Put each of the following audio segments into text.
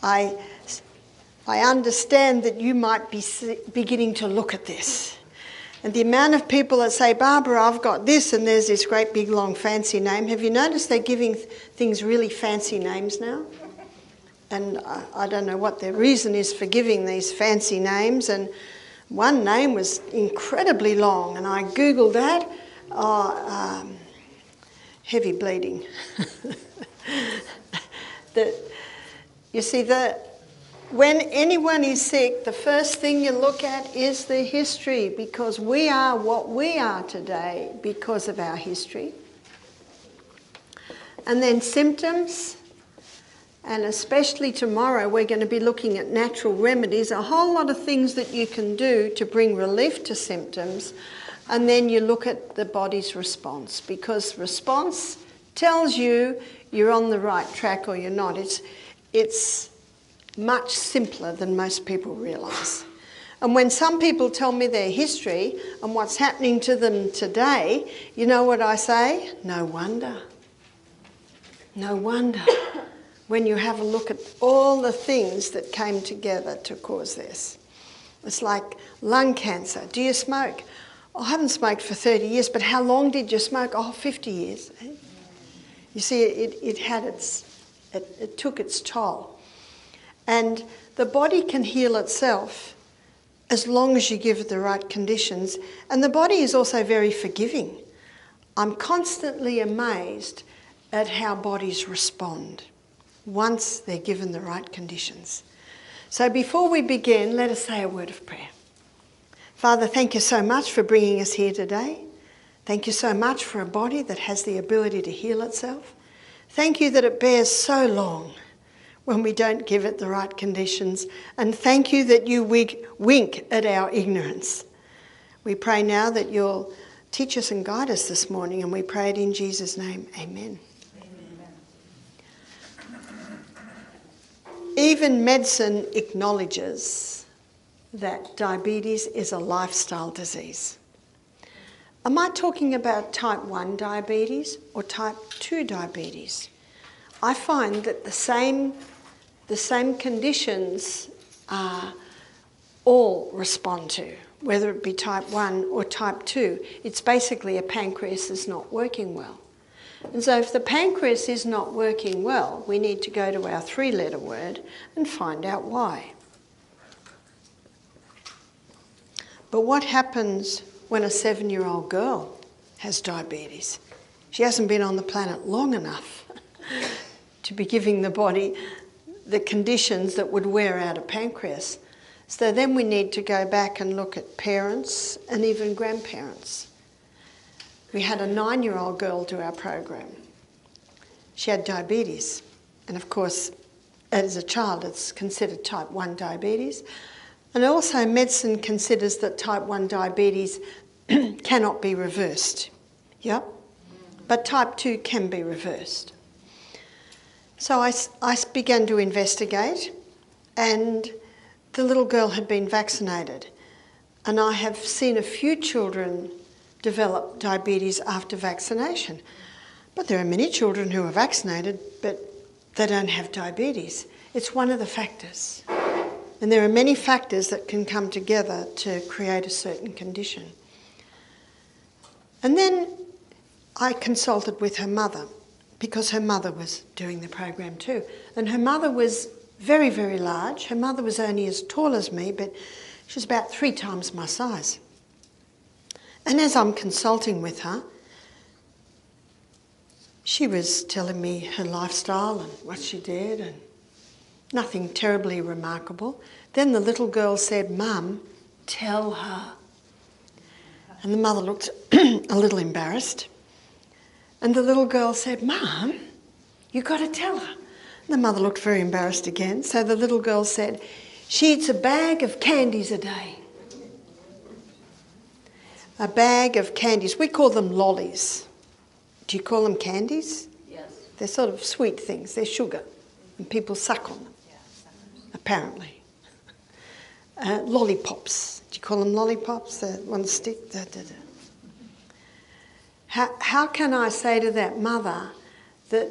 I understand that you might be beginning to look at this. And the amount of people that say, Barbara, I've got this, and there's this great big long fancy name. Have you noticed they're giving things really fancy names now? And I don't know what their reason is for giving these fancy names. And one name was incredibly long, and I Googled that. Heavy bleeding. You see, when anyone is sick, the first thing you look at is the history, because we are what we are today because of our history. And then symptoms, and especially tomorrow we're going to be looking at natural remedies, a whole lot of things that you can do to bring relief to symptoms. And then you look at the body's response, because response tells you you're on the right track or you're not. It's much simpler than most people realise. And when some people tell me their history and what's happening to them today, you know what I say? No wonder. No wonder. When you have a look at all the things that came together to cause this. It's like lung cancer. Do you smoke? Oh, I haven't smoked for 30 years, but how long did you smoke? Oh, 50 years. You see, it took its toll. And the body can heal itself as long as you give it the right conditions. And the body is also very forgiving. I'm constantly amazed at how bodies respond once they're given the right conditions. So before we begin, let us say a word of prayer. Father, thank you so much for bringing us here today. Thank you so much for a body that has the ability to heal itself. Thank you that it bears so long when we don't give it the right conditions. And thank you that you wink at our ignorance. We pray now that you'll teach us and guide us this morning, and we pray it in Jesus' name. Amen. Even medicine acknowledges that diabetes is a lifestyle disease. Am I talking about type 1 diabetes or type 2 diabetes? I find that the same conditions all respond to, whether it be type 1 or type 2. It's basically a pancreas is not working well. And so if the pancreas is not working well, we need to go to our 3-letter word and find out why. But what happens when a 7-year-old girl has diabetes? She hasn't been on the planet long enough to be giving the body the conditions that would wear out a pancreas. So then we need to go back and look at parents and even grandparents. We had a 9-year-old girl do our program. She had diabetes. And of course, as a child, it's considered type 1 diabetes. And also medicine considers that type 1 diabetes cannot be reversed. Yep. But type 2 can be reversed. So I began to investigate, and the little girl had been vaccinated. And I have seen a few children develop diabetes after vaccination. But there are many children who are vaccinated, but they don't have diabetes. It's one of the factors. And there are many factors that can come together to create a certain condition. And then I consulted with her mother, because her mother was doing the program too. And her mother was very, very large. Her mother was only as tall as me, but she was about 3 times my size. And as I'm consulting with her, she was telling me her lifestyle and what she did, and nothing terribly remarkable. Then the little girl said, "Mum, tell her." And the mother looked a little embarrassed. And the little girl said, "Mum, you've got to tell her." And the mother looked very embarrassed again. So the little girl said, "She eats a bag of candies a day." A bag of candies. We call them lollies. Do you call them candies? Yes. They're sort of sweet things. They're sugar. And people suck on them, apparently. Lollipops. Do you call them lollipops? The one stick? How can I say to that mother that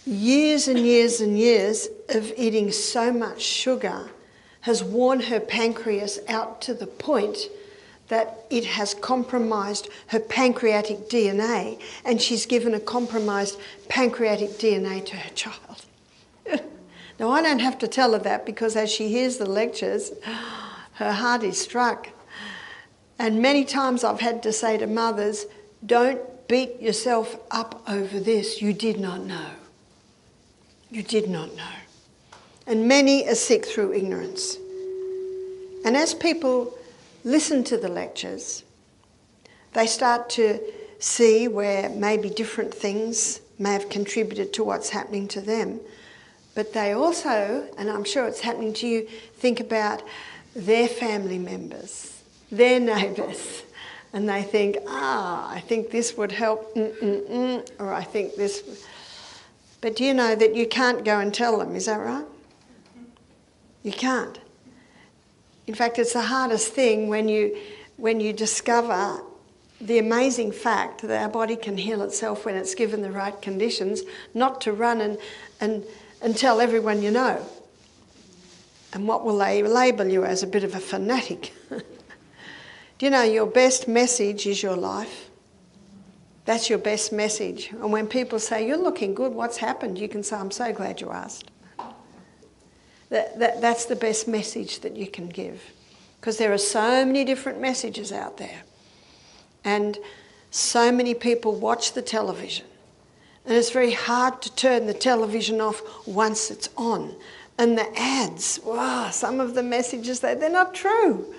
years and years and years of eating so much sugar has worn her pancreas out to the point that it has compromised her pancreatic DNA, and she's given a compromised pancreatic DNA to her child. Now, I don't have to tell her that, because as she hears the lectures, her heart is struck. And many times I've had to say to mothers, don't beat yourself up over this. You did not know. You did not know. And many are sick through ignorance. And as people listen to the lectures, they start to see where maybe different things may have contributed to what's happening to them. But they also, and I'm sure it's happening to you, think about their family members, their neighbours, and they think, I think this would help, or I think this. But do you know that you can't go and tell them, is that right? You can't. In fact, it's the hardest thing when you discover the amazing fact that our body can heal itself when it's given the right conditions, not to run and tell everyone you know. And what will they label you as? A bit of a fanatic. Do you know your best message is your life? That's your best message. And when people say, you're looking good, what's happened? You can say, I'm so glad you asked. That's the best message that you can give. Because there are so many different messages out there. And so many people watch the television. And it's very hard to turn the television off once it's on. And the ads, wow, some of the messages, they're not true.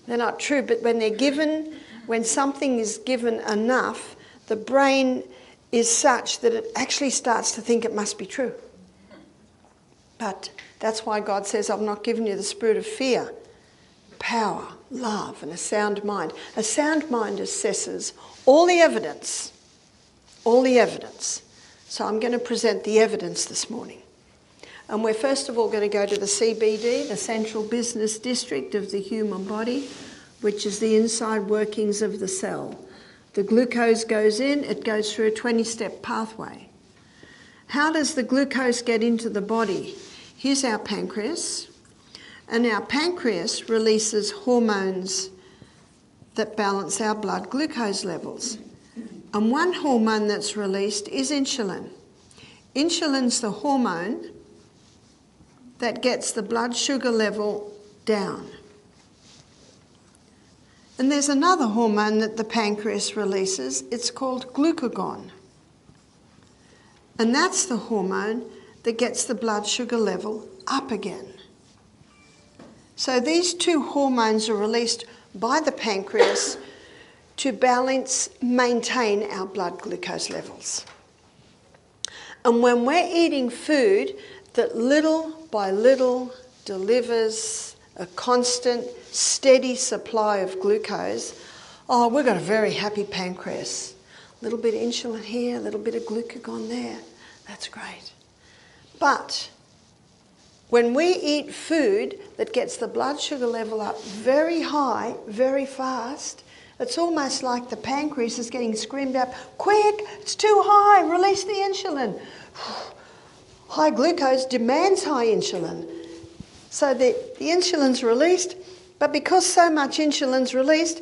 They're not true, but when something is given enough, the brain is such that it actually starts to think it must be true. But that's why God says, I've not given you the spirit of fear, power, love, and a sound mind. A sound mind assesses all the evidence. All the evidence. So I'm going to present the evidence this morning. And we're first of all going to go to the CBD, the Central Business District of the human body, which is the inside workings of the cell. The glucose goes in, it goes through a 20-step pathway. How does the glucose get into the body? Here's our pancreas, and our pancreas releases hormones that balance our blood glucose levels. And one hormone that's released is insulin. Insulin's the hormone that gets the blood sugar level down. And there's another hormone that the pancreas releases. It's called glucagon. And that's the hormone that gets the blood sugar level up again. So these two hormones are released by the pancreas to balance, maintain our blood glucose levels. And when we're eating food that little by little delivers a constant, steady supply of glucose, we've got a very happy pancreas. A little bit of insulin here, a little bit of glucagon there. That's great. But when we eat food that gets the blood sugar level up very high, very fast, it's almost like the pancreas is getting screamed out, quick, it's too high, release the insulin. High glucose demands high insulin. So the insulin's released, but because so much insulin's released,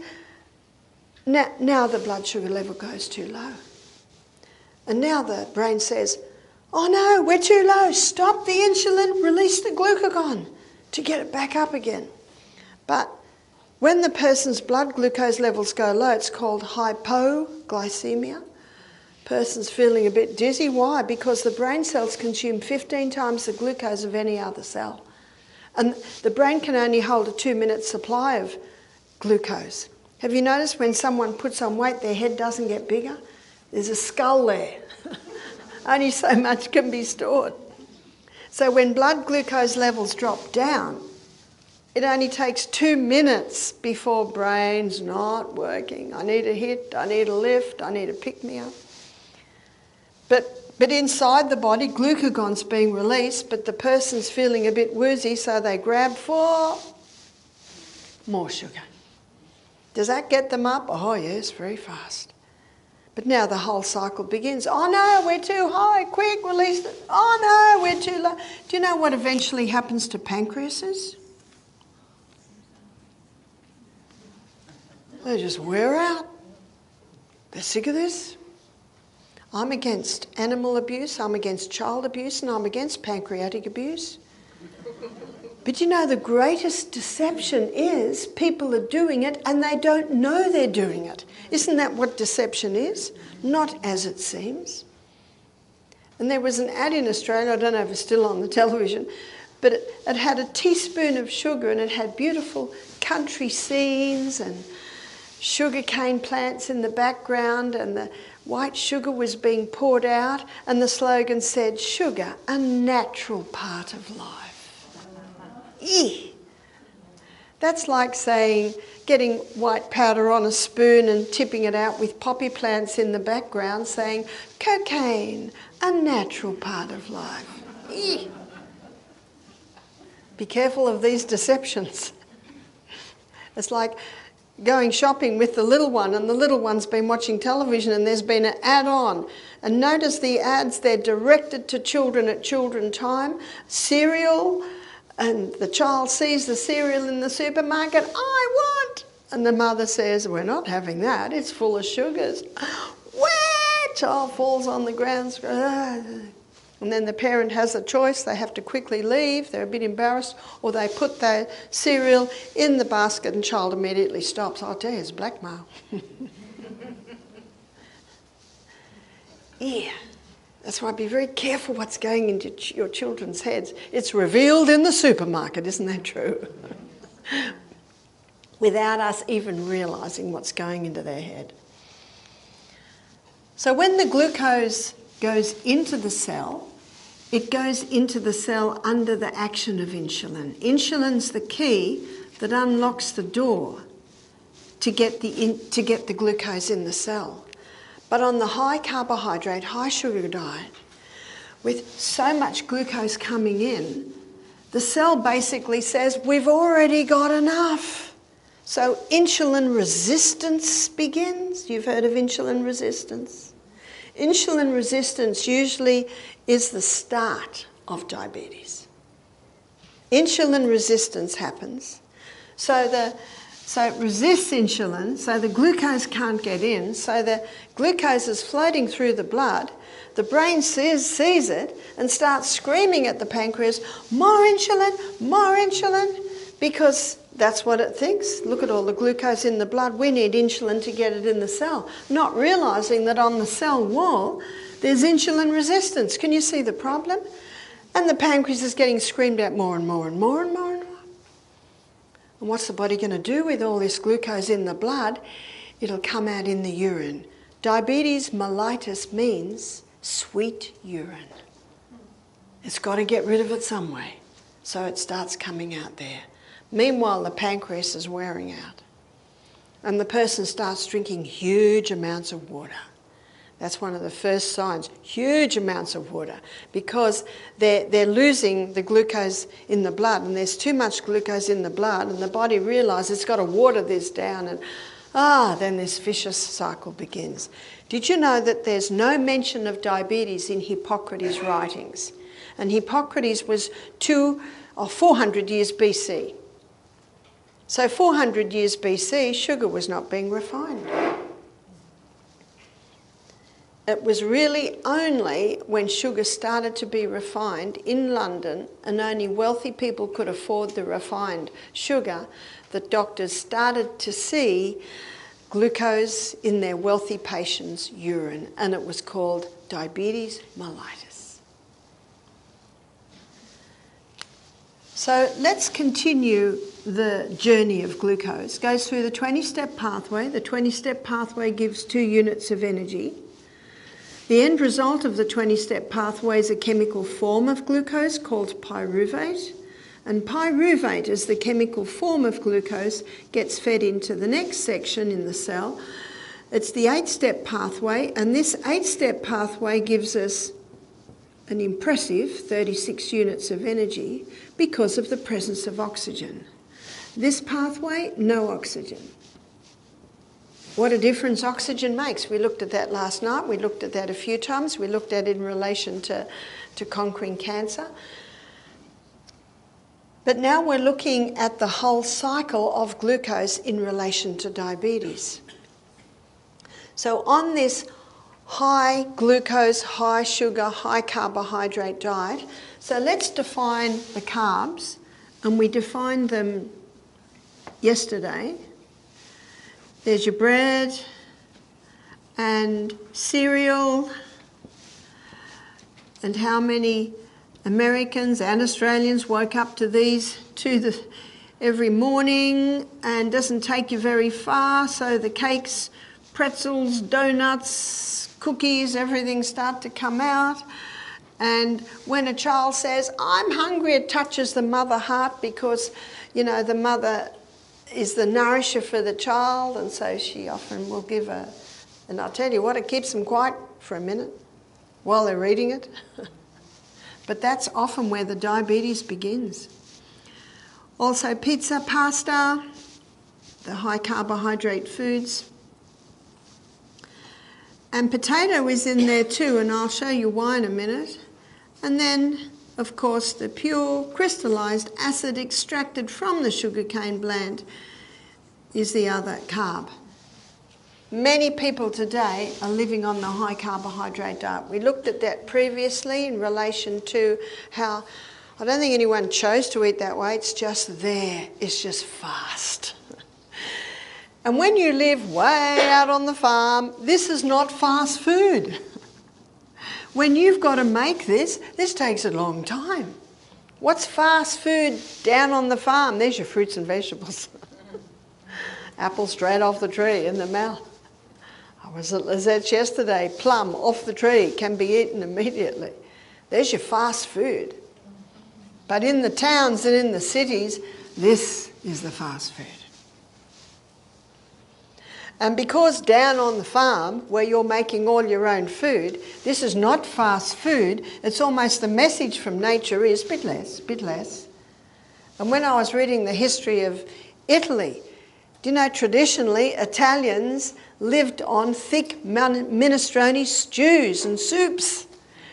now the blood sugar level goes too low. And now the brain says, oh no, we're too low, stop the insulin, release the glucagon to get it back up again. But when the person's blood glucose levels go low, it's called hypoglycemia. Person's feeling a bit dizzy. Why? Because the brain cells consume 15 times the glucose of any other cell. And the brain can only hold a 2-minute supply of glucose. Have you noticed when someone puts on weight, their head doesn't get bigger? There's a skull there. Only so much can be stored. So when blood glucose levels drop down, it only takes 2 minutes before brain's not working. I need a hit, I need a lift, I need a pick-me-up. But inside the body, glucagon's being released, but the person's feeling a bit woozy, so they grab for more sugar. Does that get them up? Oh yes, very fast. But now the whole cycle begins. Oh no, we're too high, quick, release it. Oh no, we're too low. Do you know what eventually happens to pancreases? They just wear out. They're sick of this. I'm against animal abuse, I'm against child abuse, and I'm against pancreatic abuse. But you know, the greatest deception is people are doing it and they don't know they're doing it. Isn't that what deception is? Not as it seems. And there was an ad in Australia, I don't know if it's still on the television, but it had a teaspoon of sugar and it had beautiful country scenes and sugarcane plants in the background, and the white sugar was being poured out, and the slogan said, "Sugar, a natural part of life." Eeh. That's like saying, getting white powder on a spoon and tipping it out with poppy plants in the background, saying, "Cocaine, a natural part of life." Eeh. Be careful of these deceptions. It's like going shopping with the little one, and the little one's been watching television and there's been an ad on. And notice the ads, they're directed to children at children time. Cereal, and the child sees the cereal in the supermarket, "I want," and the mother says, "We're not having that, it's full of sugars." Where? Child falls on the ground. And then the parent has a choice. They have to quickly leave. They're a bit embarrassed. Or they put their cereal in the basket and child immediately stops. I'll tell you, it's blackmail. Yeah. That's why be very careful what's going into your children's heads. It's revealed in the supermarket, isn't that true? Without us even realising what's going into their head. So when the glucose goes into the cell, it goes into the cell under the action of insulin. Insulin's the key that unlocks the door to get the glucose in the cell. But on the high carbohydrate, high sugar diet, with so much glucose coming in, the cell basically says, "We've already got enough." So insulin resistance begins. You've heard of insulin resistance? Insulin resistance usually is the start of diabetes. Insulin resistance happens. So it resists insulin, so the glucose can't get in, so the glucose is floating through the blood. The brain sees it and starts screaming at the pancreas, "More insulin," because that's what it thinks. Look at all the glucose in the blood. We need insulin to get it in the cell. Not realising that on the cell wall, there's insulin resistance. Can you see the problem? And the pancreas is getting screamed at more and more and more and more and more. And what's the body going to do with all this glucose in the blood? It'll come out in the urine. Diabetes mellitus means sweet urine. It's got to get rid of it some way. So it starts coming out there. Meanwhile, the pancreas is wearing out. And the person starts drinking huge amounts of water. That's one of the first signs, huge amounts of water, because they're losing the glucose in the blood, and there's too much glucose in the blood, and the body realises it's got to water this down, and then this vicious cycle begins. Did you know that there's no mention of diabetes in Hippocrates' writings? And Hippocrates was 400 years BC. So 400 years BC, sugar was not being refined. It was really only when sugar started to be refined in London, and only wealthy people could afford the refined sugar, that doctors started to see glucose in their wealthy patients' urine, and it was called diabetes mellitus. So let's continue the journey of glucose. It goes through the 20-step pathway. The 20-step pathway gives 2 units of energy. The end result of the 20-step pathway is a chemical form of glucose called pyruvate, and pyruvate, as the chemical form of glucose, gets fed into the next section in the cell. It's the 8-step pathway, and this 8-step pathway gives us an impressive 36 units of energy because of the presence of oxygen. This pathway, no oxygen. what a difference oxygen makes. We looked at that last night. We looked at that a few times. We looked at it in relation to conquering cancer. But now we're looking at the whole cycle of glucose in relation to diabetes. So on this high glucose, high sugar, high carbohydrate diet, so let's define the carbs, and we defined them yesterday. There's your bread and cereal, and how many Americans and Australians woke up to these every morning, and doesn't take you very far, so the cakes, pretzels, donuts, cookies, everything start to come out. And when a child says, I'm hungry, it touches the mother heart because, you know, the mother is the nourisher for the child, and so she often will give her. And I'll tell you what, it keeps them quiet for a minute while they're eating it. But that's often where the diabetes begins. Also pizza, pasta, the high carbohydrate foods. And potato is in there too, and I'll show you why in a minute. And then, of course, the pure crystallized acid extracted from the sugarcane plant is the other carb. Many people today are living on the high carbohydrate diet. We looked at that previously in relation to how, I don't think anyone chose to eat that way, it's just there, it's just fast. And when you live way out on the farm, this is not fast food. When you've got to make this takes a long time. What's fast food down on the farm? There's your fruits and vegetables. Apple straight off the tree in the mouth. I was at Lizette's yesterday, plum off the tree, can be eaten immediately. There's your fast food. But in the towns and in the cities, this is the fast food. And because down on the farm, where you're making all your own food, this is not fast food. It's almost the message from nature is bit less, bit less. And when I was reading the history of Italy, do you know, traditionally Italians lived on thick minestrone stews and soups.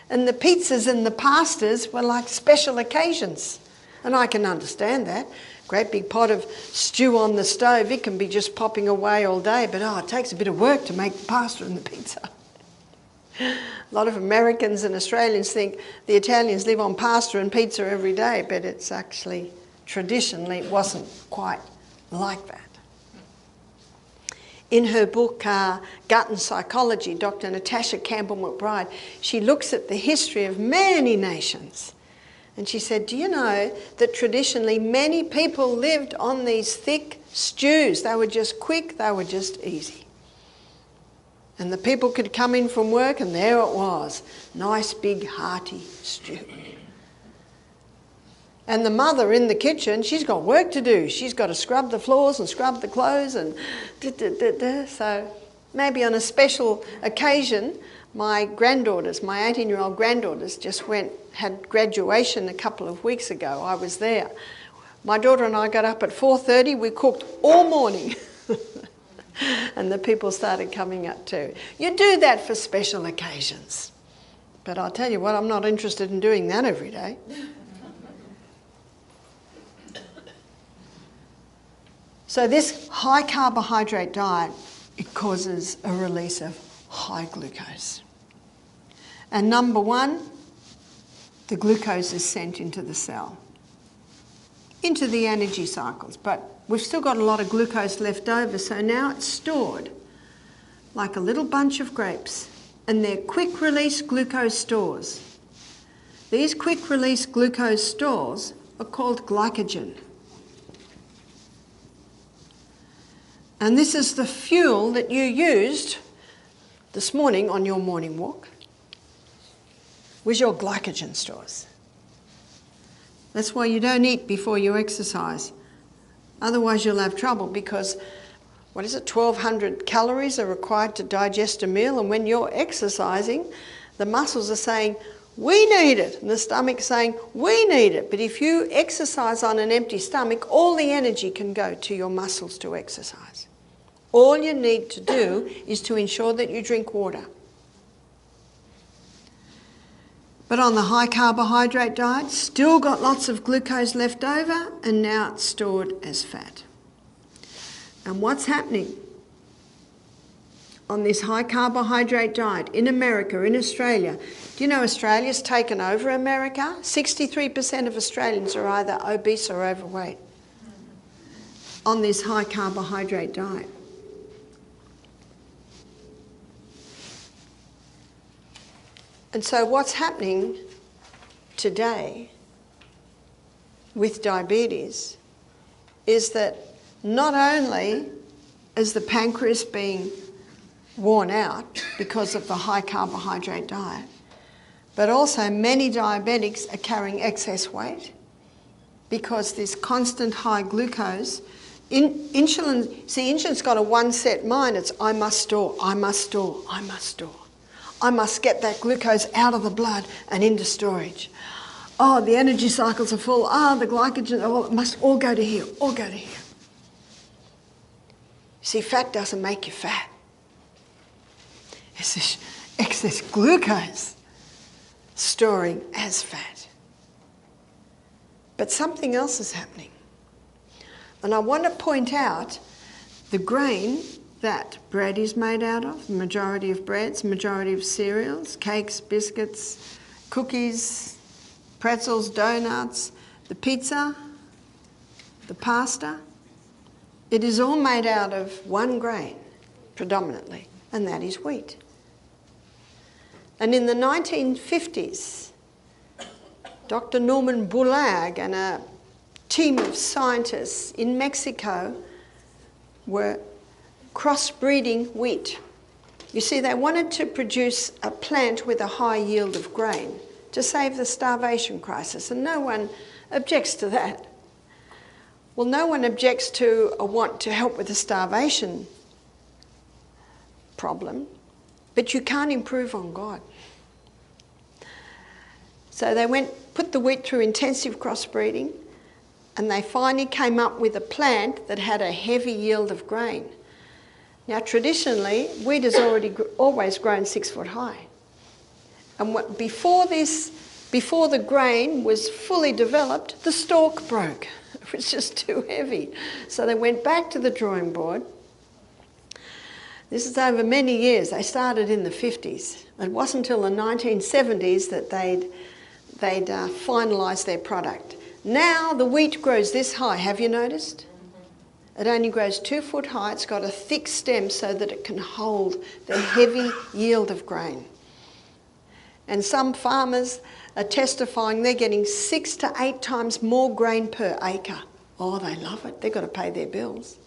And the pizzas and the pastas were like special occasions. And I can understand that. Great big pot of stew on the stove, it can be just popping away all day, but it takes a bit of work to make the pasta and the pizza. A lot of Americans and Australians think the Italians live on pasta and pizza every day, but it's actually, traditionally, it wasn't quite like that. In her book, Gut and Psychology, Dr. Natasha Campbell-McBride, she looks at the history of many nations. And she said, do you know that traditionally many people lived on these thick stews? They were just quick, they were just easy. And the people could come in from work and there it was, nice big hearty stew. And the mother in the kitchen, she's got work to do. She's got to scrub the floors and scrub the clothes and So maybe on a special occasion, my granddaughters, my 18-year-old granddaughters just had graduation a couple of weeks ago. I was there. My daughter and I got up at 4:30. We cooked all morning. And the people started coming up too. You do that for special occasions. But I'll tell you what, I'm not interested in doing that every day. So this high carbohydrate diet, it causes a release of high glucose. And number one, the glucose is sent into the cell, into the energy cycles. But we've still got a lot of glucose left over, so now it's stored like a little bunch of grapes. And they're quick release glucose stores. These quick release glucose stores are called glycogen. And this is the fuel that you used this morning on your morning walk, was your glycogen stores. That's why you don't eat before you exercise. Otherwise you'll have trouble because, 1,200 calories are required to digest a meal, and when you're exercising, the muscles are saying, we need it, and the stomach's saying, we need it. But if you exercise on an empty stomach, all the energy can go to your muscles to exercise. All you need to do is to ensure that you drink water. But on the high carbohydrate diet, still got lots of glucose left over, and now it's stored as fat. And what's happening on this high carbohydrate diet in America, in Australia? Do you know Australia's taken over America? 63% of Australians are either obese or overweight on this high carbohydrate diet. And so what's happening today with diabetes is that not only is the pancreas being worn out because of the high carbohydrate diet, but also many diabetics are carrying excess weight because this constant high glucose, insulin's got a one-set mind. It's I must store, I must store, I must store. I must get that glucose out of the blood and into storage. Oh, the energy cycles are full. The glycogen, it must all go to here, all go to here. See, fat doesn't make you fat. It's this excess glucose storing as fat. But something else is happening. And I want to point out the grain that bread is made out of, the majority of breads, majority of cereals, cakes, biscuits, cookies, pretzels, donuts, the pizza, the pasta. It is all made out of one grain, predominantly, and that is wheat. And in the 1950s, Dr. Norman Bulag and a team of scientists in Mexico were crossbreeding wheat. You see, they wanted to produce a plant with a high yield of grain to save the starvation crisis, and no one objects to that. Well, no one objects to a want to help with the starvation problem, but you can't improve on God. So they put the wheat through intensive crossbreeding, and they finally came up with a plant that had a heavy yield of grain. Now, traditionally, wheat has always grown 6 foot high. And before the grain was fully developed, the stalk broke. It was just too heavy. So they went back to the drawing board. This is over many years. They started in the 50s. It wasn't until the 1970s that they'd finalised their product. Now the wheat grows this high. Have you noticed? It only grows 2 foot high. It's got a thick stem so that it can hold the heavy yield of grain. And some farmers are testifying they're getting 6 to 8 times more grain per acre. Oh, they love it. They've got to pay their bills.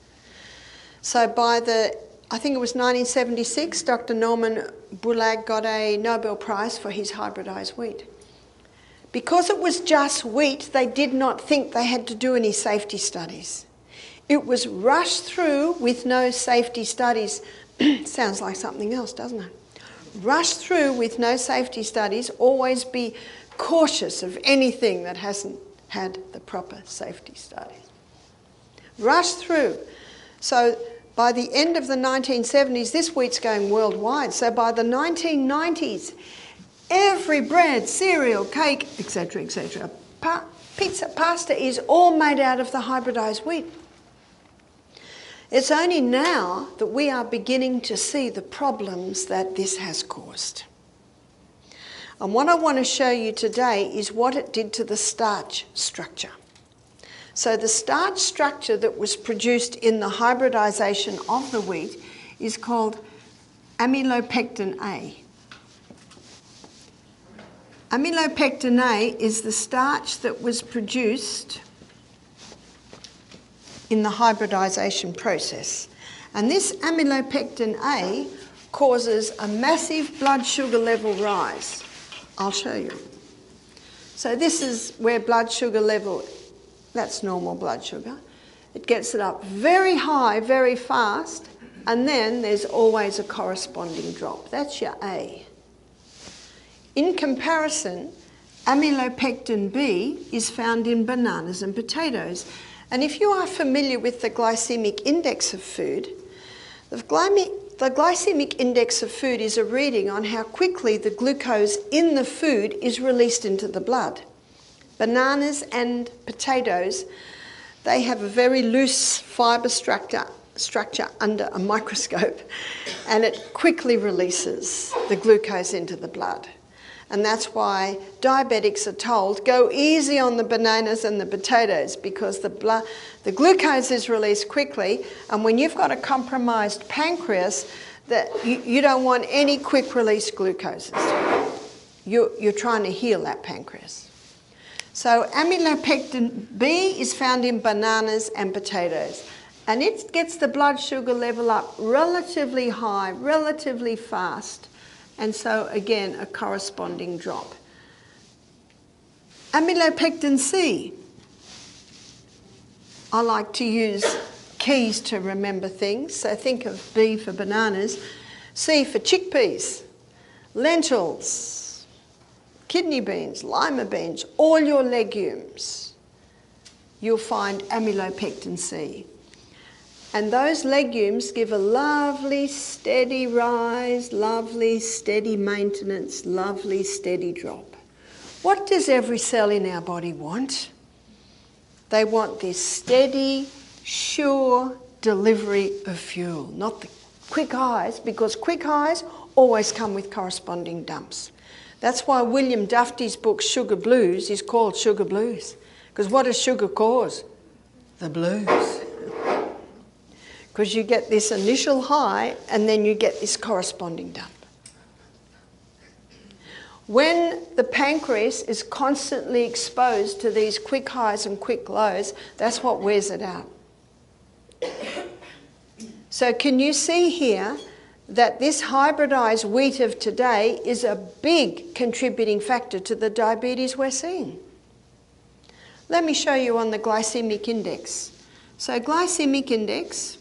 So I think it was 1976, Dr. Norman Bulag got a Nobel Prize for his hybridised wheat. Because it was just wheat, they did not think they had to do any safety studies. It was rushed through with no safety studies. Sounds like something else, doesn't it? Rushed through with no safety studies. Always be cautious of anything that hasn't had the proper safety studies. Rushed through. So by the end of the 1970s, this wheat's going worldwide. So by the 1990s, every bread, cereal, cake, etc., pizza, pasta is all made out of the hybridised wheat. It's only now that we are beginning to see the problems that this has caused. And what I want to show you today is what it did to the starch structure. So the starch structure that was produced in the hybridisation of the wheat is called amylopectin A. Amylopectin A is the starch that was produced in the hybridisation process. And this amylopectin A causes a massive blood sugar level rise. I'll show you. So this is where blood sugar level, that's normal blood sugar. It gets it up very high, very fast, and then there's always a corresponding drop. That's your A. In comparison, amylopectin B is found in bananas and potatoes. And if you are familiar with the glycemic index of food, The glycemic index of food is a reading on how quickly the glucose in the food is released into the blood. Bananas and potatoes, they have a very loose fibre structure under a microscope, and it quickly releases the glucose into the blood. And that's why diabetics are told, go easy on the bananas and the potatoes, because the glucose is released quickly, and when you've got a compromised pancreas, that you don't want any quick release glucoses. You're trying to heal that pancreas. So amylopectin B is found in bananas and potatoes, and it gets the blood sugar level up relatively high, relatively fast. And so, again, a corresponding drop. Amylopectin C. I like to use keys to remember things. So think of B for bananas, C for chickpeas, lentils, kidney beans, lima beans, all your legumes. You'll find amylopectin C. And those legumes give a lovely steady rise, lovely steady maintenance, lovely steady drop. What does every cell in our body want? They want this steady, sure delivery of fuel, not the quick highs, because quick highs always come with corresponding dumps. That's why William Duffy's book Sugar Blues is called Sugar Blues, because what does sugar cause? The blues. Because you get this initial high and then you get this corresponding dump. When the pancreas is constantly exposed to these quick highs and quick lows, that's what wears it out. So can you see here that this hybridized wheat of today is a big contributing factor to the diabetes we're seeing? Let me show you on the glycemic index. So glycemic index,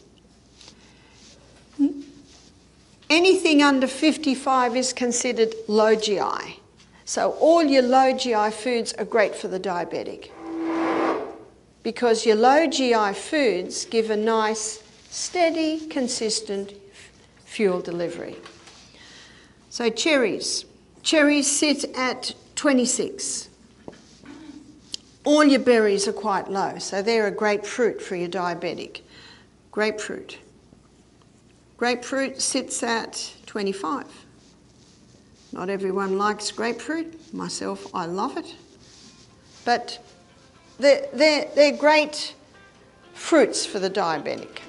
anything under 55 is considered low GI. So all your low GI foods are great for the diabetic, because your low GI foods give a nice, steady, consistent fuel delivery. So cherries. Cherries sit at 26. All your berries are quite low, so they're a great fruit for your diabetic. Grapefruit. Grapefruit sits at 25. Not everyone likes grapefruit. Myself, I love it. But they're great fruits for the diabetic.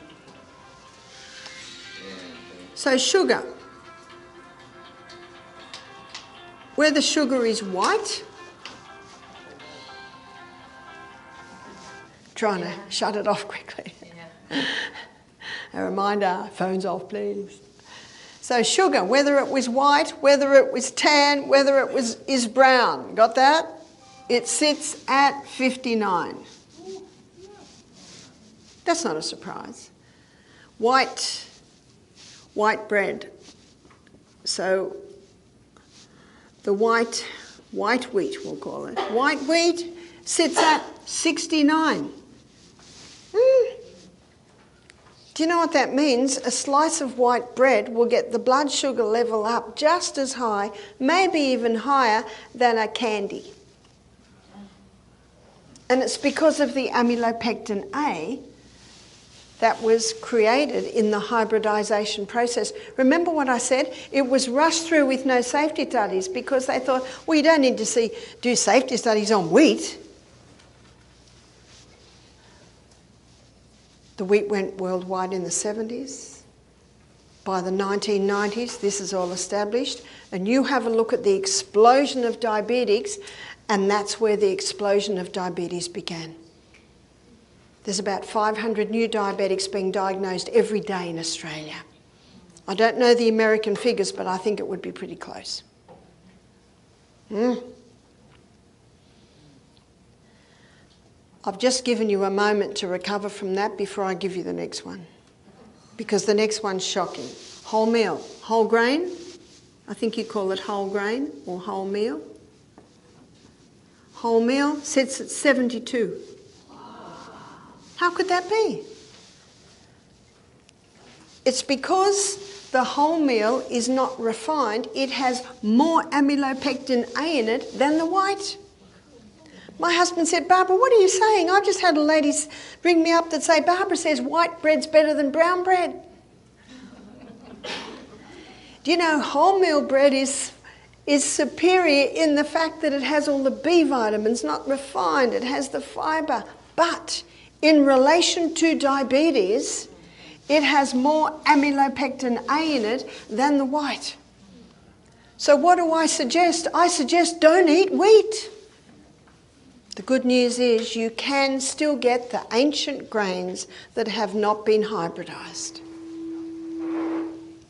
So sugar. Where the sugar is white, trying to shut it off quickly. Yeah. A reminder, phones off please. So sugar, whether it was white, whether it was tan, whether it is brown, got that? It sits at 59. That's not a surprise. White bread. So the white wheat, we'll call it. White wheat sits at 69. Do you know what that means? A slice of white bread will get the blood sugar level up just as high, maybe even higher than a candy. And it's because of the amylopectin A that was created in the hybridization process. Remember what I said? It was rushed through with no safety studies because they thought, well, you don't need to do safety studies on wheat. The wheat went worldwide in the 70s. By the 1990s, this is all established. And you have a look at the explosion of diabetics, and that's where the explosion of diabetes began. There's about 500 new diabetics being diagnosed every day in Australia. I don't know the American figures, but I think it would be pretty close. I've just given you a moment to recover from that before I give you the next one, because the next one's shocking. Whole meal, whole grain. I think you call it whole grain or whole meal. Whole meal sits at 72. How could that be? It's because the wholemeal is not refined. It has more amylopectin A in it than the white. My husband said, Barbara, what are you saying? I've just had a lady bring me up that say, Barbara says white bread's better than brown bread. Do you know wholemeal bread is superior in the fact that it has all the B vitamins, not refined. It has the fibre. But in relation to diabetes, it has more amylopectin A in it than the white. So what do I suggest? I suggest don't eat wheat. The good news is you can still get the ancient grains that have not been hybridised.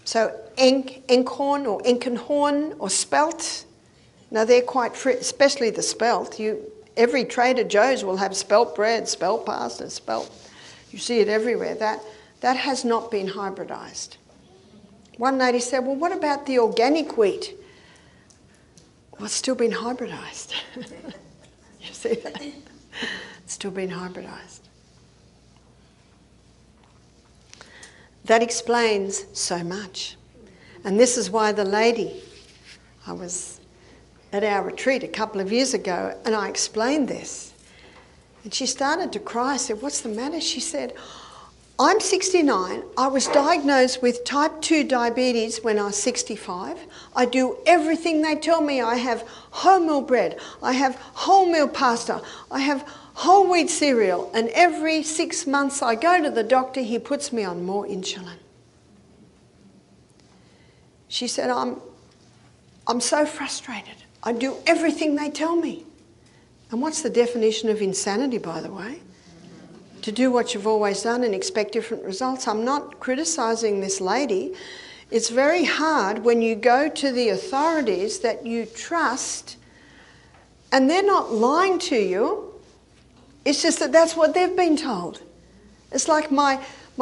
So enkhorn or enkenhorn or spelt, now they're quite free, especially the spelt. Every Trader Joe's will have spelt bread, spelt pasta, spelt. You see it everywhere. That has not been hybridised. One lady said, well, what about the organic wheat? Well, it's still been hybridised. You see that? It's still been hybridised. That explains so much. And this is why the lady, I was at our retreat a couple of years ago and I explained this. And she started to cry. I said, what's the matter? She said, I'm 69. I was diagnosed with type 2 diabetes when I was 65. I do everything they tell me. I have wholemeal bread. I have wholemeal pasta. I have whole wheat cereal. And every 6 months I go to the doctor, he puts me on more insulin. She said, I'm so frustrated. I do everything they tell me. And what's the definition of insanity, by the way? To do what you've always done and expect different results. I'm not criticising this lady. It's very hard when you go to the authorities that you trust and they're not lying to you. It's just that that's what they've been told. It's like my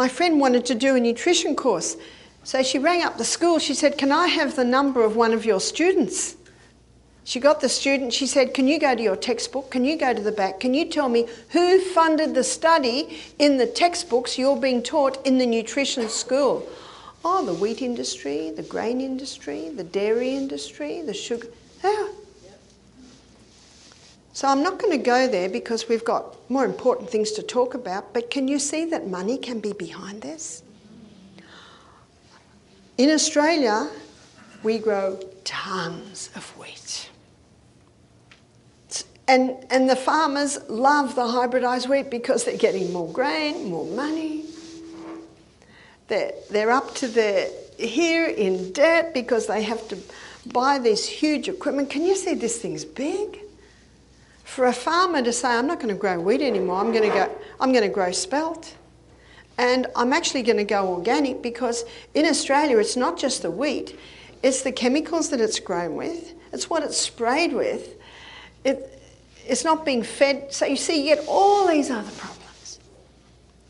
friend wanted to do a nutrition course. So she rang up the school. She said, can I have the number of one of your students? She got the student, she said, can you go to your textbook? Can you go to the back? Can you tell me who funded the study in the textbooks you're being taught in the nutrition school? Oh, the wheat industry, the grain industry, the dairy industry, the sugar. Yeah. So I'm not going to go there because we've got more important things to talk about, but can you see that money can be behind this? In Australia, we grow tons of wheat. And the farmers love the hybridised wheat because they're getting more grain, more money. They're up to their here in debt because they have to buy this huge equipment. Can you see this thing's big? For a farmer to say, I'm not going to grow wheat anymore, I'm going to grow spelt. And I'm actually going to go organic because in Australia it's not just the wheat, it's the chemicals that it's grown with, it's what it's sprayed with. It's not being fed. So you see, you get all these other problems.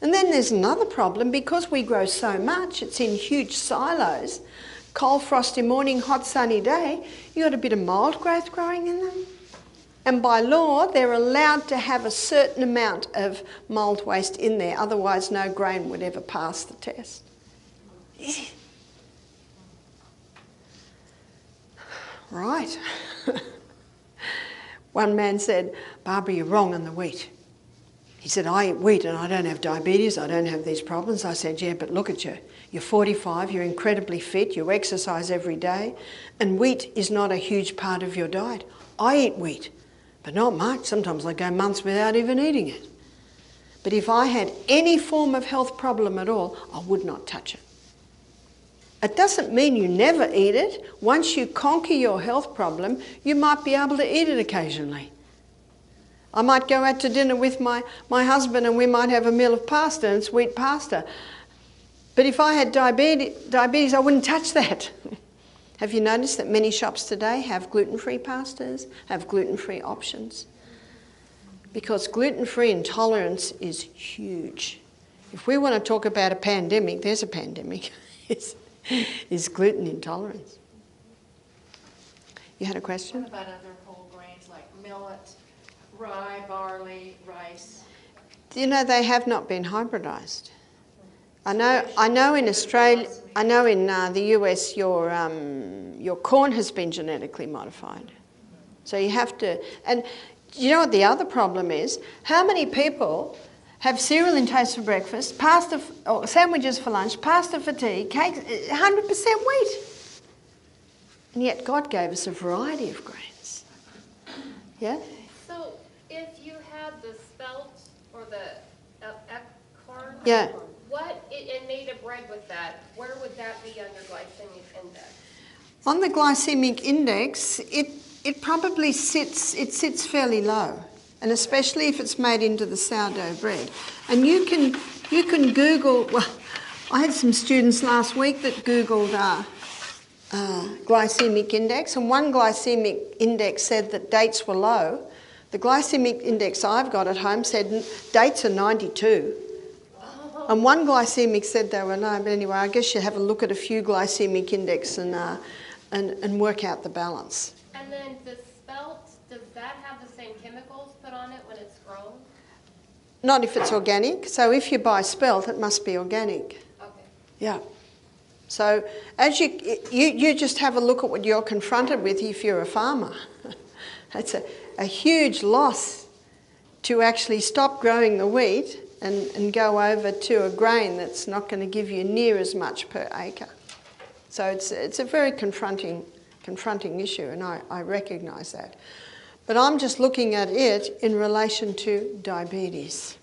And then there's another problem. Because we grow so much, it's in huge silos. Cold, frosty morning, hot, sunny day, you got a bit of mould growth growing in them. And by law, they're allowed to have a certain amount of mould waste in there. Otherwise, no grain would ever pass the test. Right. One man said, Barbara, you're wrong on the wheat. He said, I eat wheat and I don't have diabetes, I don't have these problems. I said, yeah, but look at you. You're 45, you're incredibly fit, you exercise every day, and wheat is not a huge part of your diet. I eat wheat, but not much. Sometimes I go months without even eating it. But if I had any form of health problem at all, I would not touch it. It doesn't mean you never eat it. Once you conquer your health problem, you might be able to eat it occasionally. I might go out to dinner with my husband and we might have a meal of pasta and sweet pasta. But if I had diabetes, I wouldn't touch that. Have you noticed that many shops today have gluten-free pastas, have gluten-free options? Because gluten-free intolerance is huge. If we want to talk about a pandemic, there's a pandemic. Is gluten intolerance. You had a question? What about other whole grains like millet, rye, barley, rice? You know, they have not been hybridised. I know in Australia, I know in the US your corn has been genetically modified. So you have to, and you know what the other problem is? How many people have cereal and toast for breakfast, pasta or sandwiches for lunch, pasta for tea, cakes, 100% wheat? And yet God gave us a variety of grains. Yeah? So if you had the spelt or the corn, Yeah. and made a bread with that, where would that be on your glycemic index? On the glycemic index, it probably sits fairly low, and especially if it's made into the sourdough bread. And you can Google. Well, I had some students last week that Googled glycemic index, and one glycemic index said that dates were low. The glycemic index I've got at home said dates are 92. And one glycemic said they were low, but anyway, I guess you have a look at a few glycemic index and work out the balance. And then the spelt, does that have the same chemicals put on it when it's grown? Not if it's organic. So if you buy spelt, it must be organic. Okay. Yeah. So as you just have a look at what you're confronted with if you're a farmer. It's a huge loss to actually stop growing the wheat and go over to a grain that's not going to give you near as much per acre. So it's a very confronting issue, and I recognise that. But I'm just looking at it in relation to diabetes.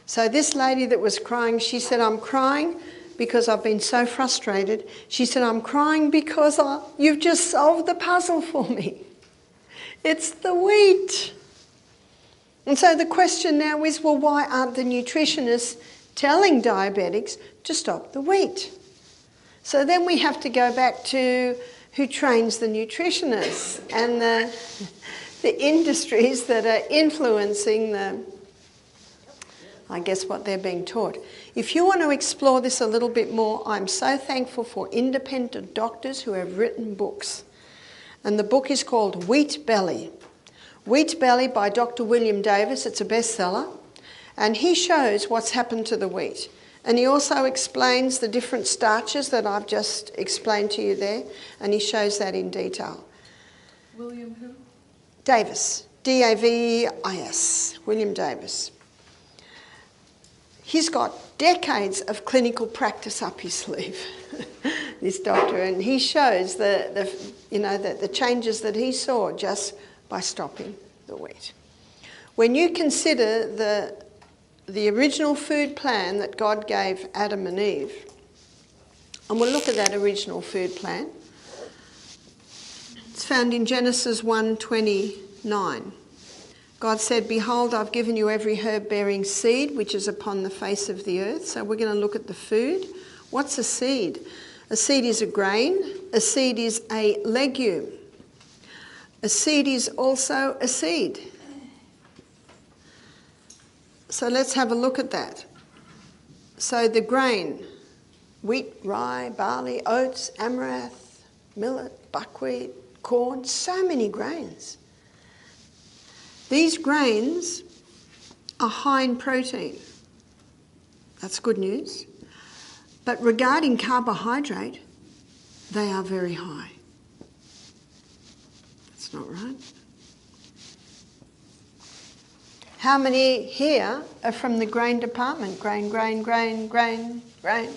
So this lady that was crying, she said, I'm crying because I've been so frustrated. She said, I'm crying because you've just solved the puzzle for me. It's the wheat. And so the question now is, well, why aren't the nutritionists telling diabetics to stop the wheat? So then we have to go back to who trains the nutritionists and the industries that are influencing I guess what they're being taught. If you want to explore this a little bit more, I'm so thankful for independent doctors who have written books. And the book is called Wheat Belly. Wheat Belly by Dr. William Davis. It's a bestseller. And he shows what's happened to the wheat. And he also explains the different starches that I've just explained to you there. And he shows that in detail. William who? Davis. D-A-V-I-S. William Davis. He's got decades of clinical practice up his sleeve, this doctor, and he shows the changes that he saw just by stopping the wheat. When you consider the original food plan that God gave Adam and Eve, and we'll look at that original food plan. It's found in Genesis 1:29. God said, behold, I've given you every herb-bearing seed which is upon the face of the earth. So we're going to look at the food. What's a seed? A seed is a grain. A seed is a legume. A seed is also a seed. So let's have a look at that. So the grain, wheat, rye, barley, oats, amaranth, millet, buckwheat, corn, so many grains. These grains are high in protein. That's good news. But regarding carbohydrate, they are very high. That's not right. How many here are from the grain department? Grain, grain, grain, grain, grain.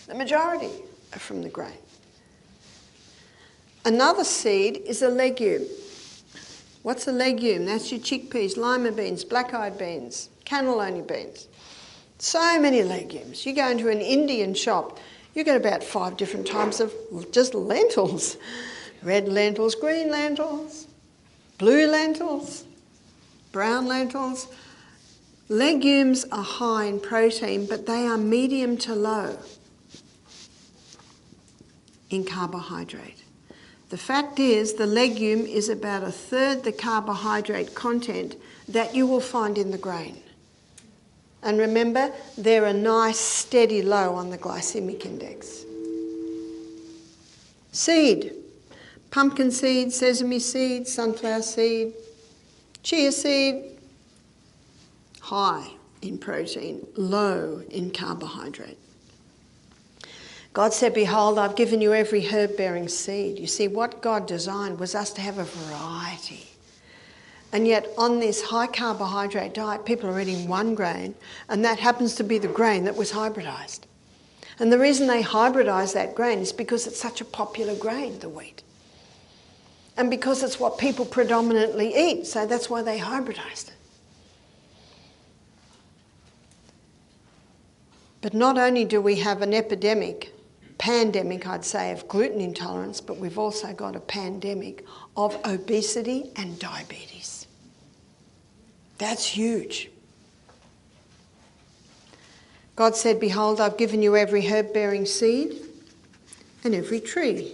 The majority are from the grain. Another seed is a legume. What's a legume? That's your chickpeas, lima beans, black-eyed beans, cannellini beans. So many legumes. You go into an Indian shop, you get about 5 different types of just lentils. Red lentils, green lentils, blue lentils, brown lentils. Legumes are high in protein, but they are medium to low in carbohydrate. The fact is, the legume is about 1/3 the carbohydrate content that you will find in the grain. And remember, they're a nice steady low on the glycemic index. Seed. Pumpkin seed, sesame seed, sunflower seed, chia seed, high. in protein, low in carbohydrate. God said, behold, I've given you every herb-bearing seed. You see, what God designed was us to have a variety. And yet on this high carbohydrate diet, people are eating one grain, and that happens to be the grain that was hybridised. And the reason they hybridise that grain is because it's such a popular grain, the wheat. And because it's what people predominantly eat, so that's why they hybridised it. But not only do we have an epidemic, pandemic I'd say, of gluten intolerance, but we've also got a pandemic of obesity and diabetes. That's huge. God said, behold, I've given you every herb-bearing seed and every tree,